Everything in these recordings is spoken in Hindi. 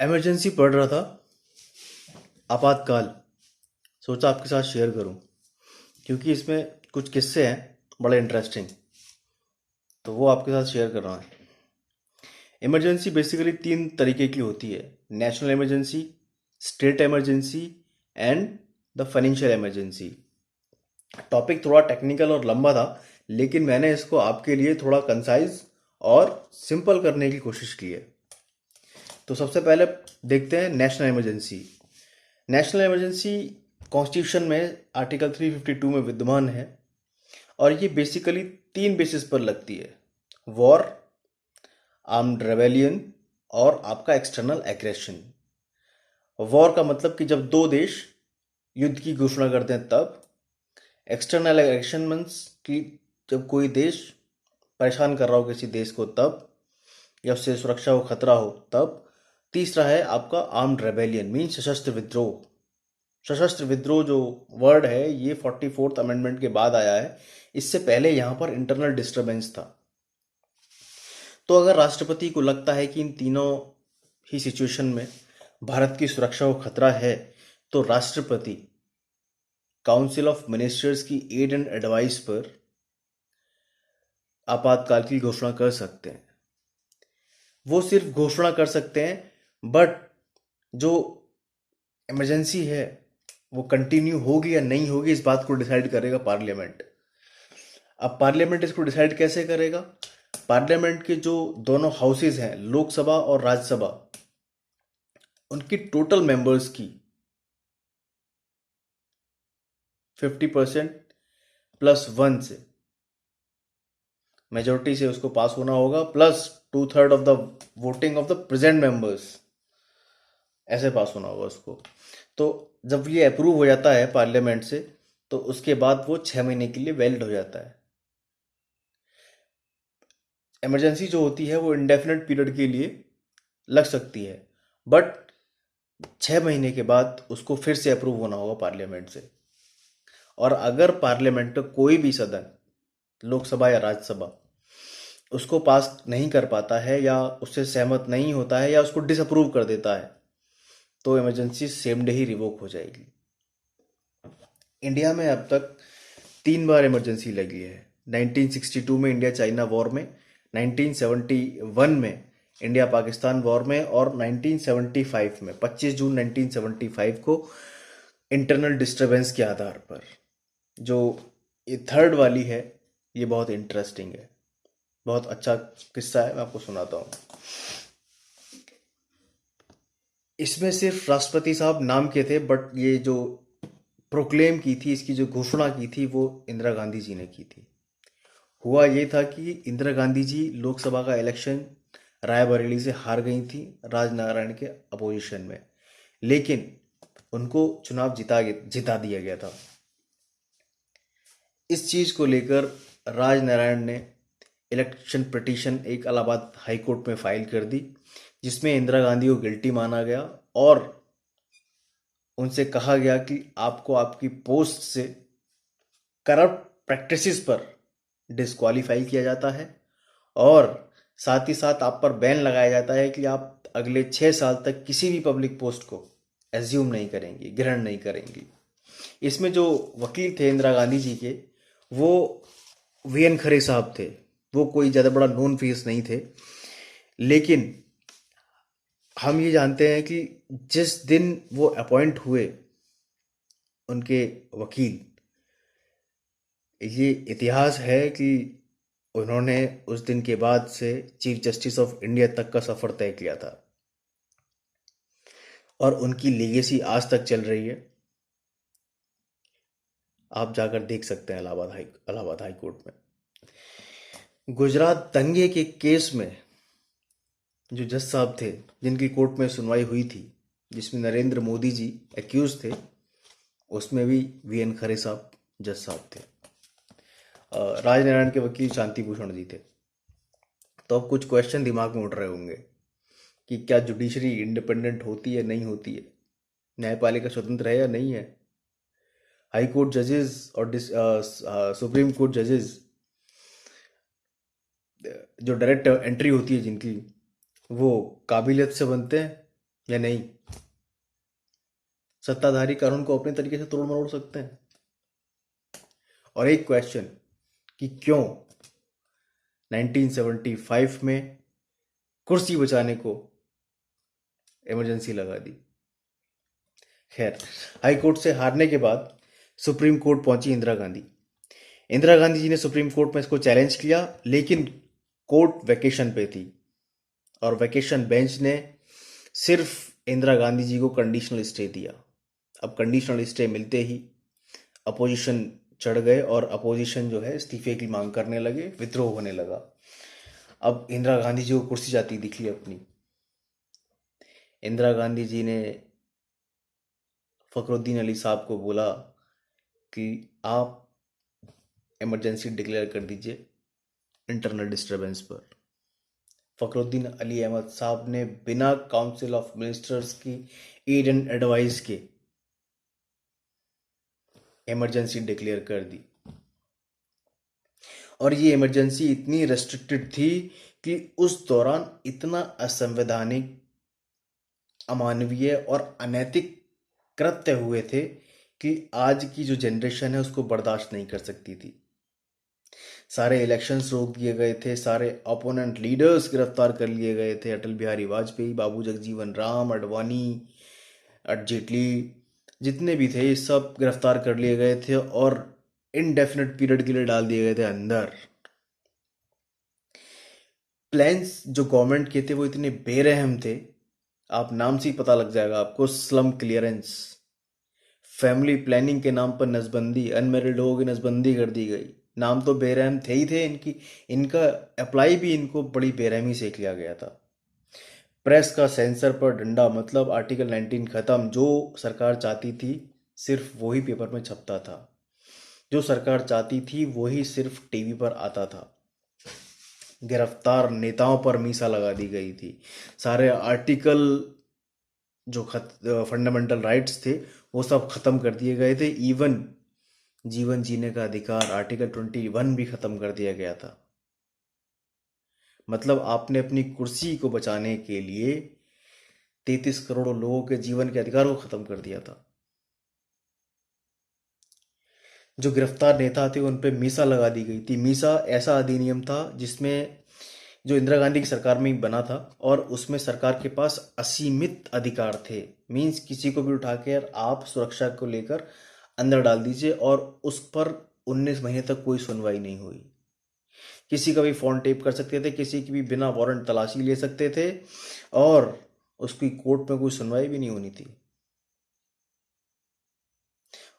इमरजेंसी पढ़ रहा था, आपातकाल। सोचा आपके साथ शेयर करूं क्योंकि इसमें कुछ किस्से हैं बड़े इंटरेस्टिंग, तो वो आपके साथ शेयर कर रहा हूँ। इमरजेंसी बेसिकली तीन तरीके की होती है: national emergency, state emergency and the financial emergency. Topic थोड़ा टेक्निकल और लंबा था, लेकिन मैंने इसको आपके लिए थोड़ा कंसाइज और सिंपल करने की कोशिश की है। तो सबसे पहले देखते हैं national emergency. National emergency constitution में आर्टिकल 352 में विद्यमान है और ये बेसिकली तीन बेसिस पर लगती है: वॉर, आर्म्ड रेबेलियन और आपका एक्सटर्नल एग्रेशन। वॉर का मतलब कि जब दो देश युद्ध की घोषणा करते हैं तब। एक्सटर्नल एग्रेशन मीन्स कि जब कोई देश परेशान कर रहा हो किसी देश को तब, या उससे सुरक्षा को खतरा हो तब। तीसरा है आपका आर्म्ड रेबेलियन, मीन सशस्त्र विद्रोह। सशस्त्र विद्रोह जो वर्ड है ये 44th अमेंडमेंट के बाद आया है, इससे पहले यहाँ पर इंटरनल डिस्टरबेंस था। तो अगर राष्ट्रपति को लगता है कि इन तीनों ही सिचुएशन में भारत की सुरक्षा को खतरा है, तो राष्ट्रपति काउंसिल ऑफ मिनिस्टर्स की एड एंड एडवाइस पर आपातकाल की घोषणा कर सकते हैं। वो सिर्फ घोषणा कर सकते हैं, बट जो इमरजेंसी है वो कंटिन्यू होगी या नहीं होगी इस बात को डिसाइड करेगा पार्लियामेंट। अब पार्लियामेंट इसको डिसाइड कैसे करेगा? पार्लियामेंट के जो दोनों हाउसेज हैं, लोकसभा और राज्यसभा, उनकी टोटल मेंबर्स की 50% +1 से मेजोरिटी से उसको पास होना होगा, plus 2/3 of the voting of the present members, ऐसे पास होना होगा उसको। तो जब ये अप्रूव हो जाता है पार्लियामेंट से, तो उसके बाद वो 6 महीने के लिए वैलिड हो जाता है। इमरजेंसी जो होती है वो इंडेफिनेट पीरियड के लिए लग सकती है, बट 6 महीने के बाद उसको फिर से अप्रूव होना होगा पार्लियामेंट से। और अगर पार्लियामेंट का कोई भी सदन, लोकसभा या राज्यसभा, उसको पास नहीं कर पाता है या उससे सहमत नहीं होता है या उसको डिसअप्रूव कर देता है, तो इमरजेंसी सेम डे ही रिवोक हो जाएगी। इंडिया में अब तक 3 बार इमरजेंसी लगी है: 1962 में इंडिया चाइना वॉर में, 1971 में इंडिया पाकिस्तान वॉर में, और 1975 में 25 जून 1975 को इंटरनल डिस्टरबेंस के आधार पर। जो ये थर्ड वाली है ये बहुत इंटरेस्टिंग है, बहुत अच्छा किस्सा है, मैं आपको सुनाता हूँ। इसमें सिर्फ राष्ट्रपति साहब नाम के थे, बट ये जो प्रोक्लेम की थी, इसकी जो घोषणा की थी, वो इंदिरा गांधी जी ने की थी। हुआ ये था कि इंदिरा गांधी जी लोकसभा का इलेक्शन रायबरेली से हार गई थी राजनारायण के अपोजिशन में, लेकिन उनको चुनाव जिता दिया गया था। इस चीज़ को लेकर राजनारायण ने इलेक्शन पिटीशन एक इलाहाबाद हाई कोर्ट में फाइल कर दी, जिसमें इंदिरा गांधी को गिल्टी माना गया और उनसे कहा गया कि आपको आपकी पोस्ट से करप्ट प्रैक्टिसेस पर डिस्क्वालीफाई किया जाता है, और साथ ही साथ आप पर बैन लगाया जाता है कि आप अगले 6 साल तक किसी भी पब्लिक पोस्ट को एज्यूम नहीं करेंगी, ग्रहण नहीं करेंगी। इसमें जो वकील थे इंदिरा गांधी जी के, वो वीएन खरे साहब थे। वो कोई ज़्यादा बड़ा नोन फेस नहीं थे, लेकिन हम ये जानते हैं कि जिस दिन वो अपॉइंट हुए उनके वकील, ये इतिहास है कि उन्होंने उस दिन के बाद से चीफ जस्टिस ऑफ इंडिया तक का सफ़र तय किया था, और उनकी लेगेसी आज तक चल रही है। आप जाकर देख सकते हैं इलाहाबाद हाई कोर्ट में। गुजरात दंगे के केस में जो जज साहब थे, जिनकी कोर्ट में सुनवाई हुई थी, जिसमें नरेंद्र मोदी जी एक्यूज थे, उसमें भी वीएन खरे साहब जज साहब थे। राजनारायण के वकील शांति भूषण जी थे। तो अब कुछ क्वेश्चन दिमाग में उठ रहे होंगे कि क्या जुडिशरी इंडिपेंडेंट होती है, नहीं होती है, न्यायपालिका स्वतंत्र है या नहीं है, हाई कोर्ट जजेस और सुप्रीम कोर्ट जजेस जो डायरेक्ट एंट्री होती है जिनकी, वो काबिलियत से बनते हैं या नहीं? सत्ताधारी कानून को अपने तरीके से तोड़ मरोड़ सकते हैं। और एक क्वेश्चन कि क्यों 1975 में कुर्सी बचाने को इमरजेंसी लगा दी। खैर, हाई कोर्ट से हारने के बाद सुप्रीम कोर्ट पहुंची इंदिरा गांधी। इंदिरा गांधी जी ने सुप्रीम कोर्ट में इसको चैलेंज किया, लेकिन कोर्ट वैकेशन पे थी और वैकेशन बेंच ने सिर्फ इंदिरा गांधी जी को कंडीशनल स्टे दिया। अब कंडीशनल स्टे मिलते ही अपोजिशन चढ़ गए और अपोजिशन जो है इस्तीफे की मांग करने लगे, विद्रोह होने लगा। अब इंदिरा गांधी जी को कुर्सी जाती दिखी अपनी। इंदिरा गांधी जी ने फखरुद्दीन अली साहब को बोला कि आप इमरजेंसी डिक्लेयर कर दीजिए इंटरनल डिस्टरबेंस पर। फखरुद्दीन अली अहमद साहब ने बिना काउंसिल ऑफ मिनिस्टर्स की एड एंड एडवाइस के इमरजेंसी डिक्लेयर कर दी। और ये इमरजेंसी इतनी रेस्ट्रिक्टेड थी कि उस दौरान इतना असंवैधानिक, अमानवीय और अनैतिक कृत्य हुए थे कि आज की जो जनरेशन है उसको बर्दाश्त नहीं कर सकती थी। सारे इलेक्शंस रोक दिए गए थे, सारे अपोनेंट लीडर्स गिरफ्तार कर लिए गए थे। अटल बिहारी वाजपेयी, बाबू जगजीवन राम, अडवाणी, जेटली, जितने भी थे ये सब गिरफ्तार कर लिए गए थे और इनडेफिनेट पीरियड के लिए डाल दिए गए थे अंदर। प्लान्स जो गवर्नमेंट के थे वो इतने बेरहम थे, आप नाम से ही पता लग जाएगा आपको। स्लम क्लियरेंस, फैमिली प्लानिंग के नाम पर नसबंदी, अनमेरिड लोगों की नसबंदी कर दी गई। नाम तो बेरहम थे ही थे, इनका अप्लाई भी इनको बड़ी बेरहमी से किया गया था। प्रेस का सेंसर पर डंडा, मतलब आर्टिकल 19 खत्म। जो सरकार चाहती थी सिर्फ वही पेपर में छपता था, जो सरकार चाहती थी वही सिर्फ टीवी पर आता था। गिरफ्तार नेताओं पर मीसा लगा दी गई थी। सारे आर्टिकल जो फंडामेंटल राइट्स थे वो सब खत्म कर दिए गए थे। इवन जीवन जीने का अधिकार आर्टिकल 21 भी खत्म कर दिया गया था। मतलब आपने अपनी कुर्सी को बचाने के लिए 33 करोड़ लोगों के जीवन के अधिकार को खत्म कर दिया था। जो गिरफ्तार नेता थे उन पे मीसा लगा दी गई थी। मीसा ऐसा अधिनियम था जिसमें जो इंदिरा गांधी की सरकार में ही बना था और उसमें सरकार के पास असीमित अधिकार थे। मीन्स किसी को भी उठा कर आप सुरक्षा को लेकर अंदर डाल दीजिए और उस पर 19 महीने तक कोई सुनवाई नहीं हुई। किसी का भी फोन टेप कर सकते थे, किसी की भी बिना वारंट तलाशी ले सकते थे और उसकी कोर्ट में कोई सुनवाई भी नहीं होनी थी।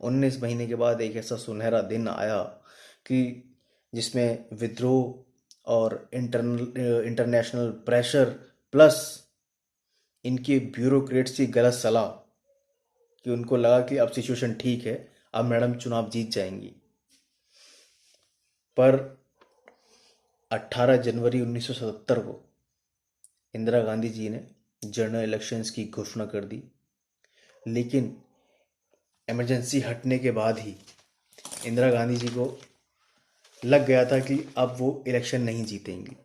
19 महीने के बाद एक ऐसा सुनहरा दिन आया कि जिसमें विद्रोह और इंटरनेशनल प्रेशर प्लस इनके ब्यूरोक्रेट्स की गलत सलाह कि उनको लगा कि अब सिचुएशन ठीक है, अब मैडम चुनाव जीत जाएंगी। पर 18 जनवरी 1977 को इंदिरा गांधी जी ने जनरल इलेक्शंस की घोषणा कर दी। लेकिन इमरजेंसी हटने के बाद ही इंदिरा गांधी जी को लग गया था कि अब वो इलेक्शन नहीं जीतेंगी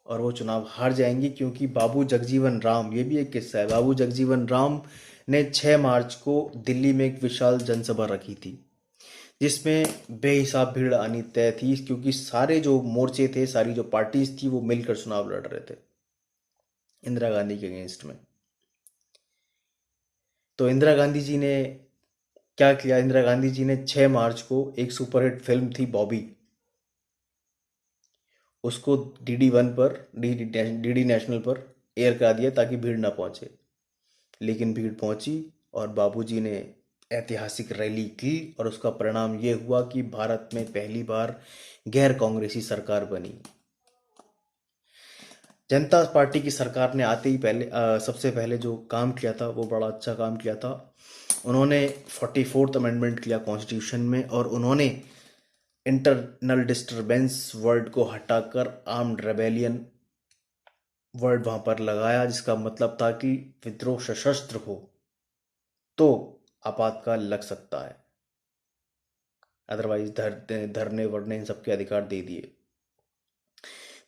और वो चुनाव हार जाएंगी, क्योंकि बाबू जगजीवन राम, ये भी एक किस्सा है, बाबू जगजीवन राम ने 6 मार्च को दिल्ली में एक विशाल जनसभा रखी थी जिसमें बेहिसाब भीड़ आनी तय थी, क्योंकि सारे जो मोर्चे थे, सारी जो पार्टीज थी वो मिलकर चुनाव लड़ रहे थे इंदिरा गांधी के अगेंस्ट में। तो इंदिरा गांधी जी ने क्या किया? इंदिरा गांधी जी ने 6 मार्च को एक सुपरहिट फिल्म थी बॉबी, उसको DD1 पर, DD नेशनल पर एयर करा दिया ताकि भीड़ ना पहुंचे। लेकिन भीड़ पहुंची और बाबूजी ने ऐतिहासिक रैली की और उसका परिणाम ये हुआ कि भारत में पहली बार गैर कांग्रेसी सरकार बनी। जनता पार्टी की सरकार ने आते ही सबसे पहले जो काम किया था वो बड़ा अच्छा काम किया था। उन्होंने 44th अमेंडमेंट किया कॉन्स्टिट्यूशन में और उन्होंने इंटरनल डिस्टरबेंस वर्ड को हटाकर आर्म्ड रेबेलियन वर्ड वहां पर लगाया, जिसका मतलब था कि विद्रोह सशस्त्र हो तो आपातकाल लग सकता है, अदरवाइज धरने वरने इन सबके अधिकार दे दिए।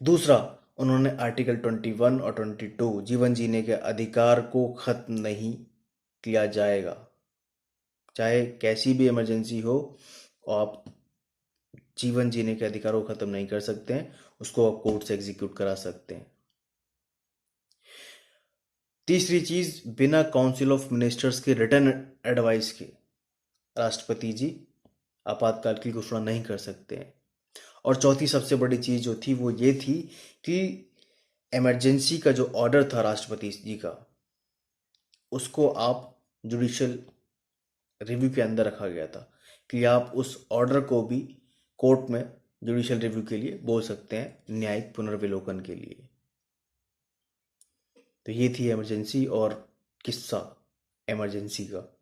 दूसरा, उन्होंने आर्टिकल 21 और 22 जीवन जीने के अधिकार को खत्म नहीं किया जाएगा। चाहे कैसी भी इमरजेंसी हो, आप जीवन जीने के अधिकार को खत्म नहीं कर सकते हैं, उसको आप कोर्ट से एग्जीक्यूट करा सकते हैं। तीसरी चीज, बिना काउंसिल ऑफ मिनिस्टर्स के रिटर्न एडवाइस के राष्ट्रपति जी आपातकाल की घोषणा नहीं कर सकते हैं। और चौथी सबसे बड़ी चीज जो थी वो ये थी कि इमरजेंसी का जो ऑर्डर था राष्ट्रपति जी का, उसको आप जुडिशियल रिव्यू के अंदर रखा गया था कि आप उस ऑर्डर को भी कोर्ट में जुडिशियल रिव्यू के लिए बोल सकते हैं, न्यायिक पुनर्विलोकन के लिए। तो ये थी इमरजेंसी और किस्सा इमरजेंसी का,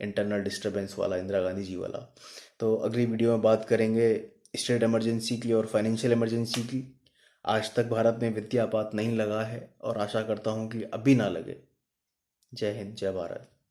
इंटरनल डिस्टर्बेंस वाला, इंदिरा गांधी जी वाला। तो अगली वीडियो में बात करेंगे स्टेट इमरजेंसी की और फाइनेंशियल इमरजेंसी की। आज तक भारत में वित्तीय आपात नहीं लगा है और आशा करता हूँ कि अभी ना लगे। जय हिंद, जय भारत।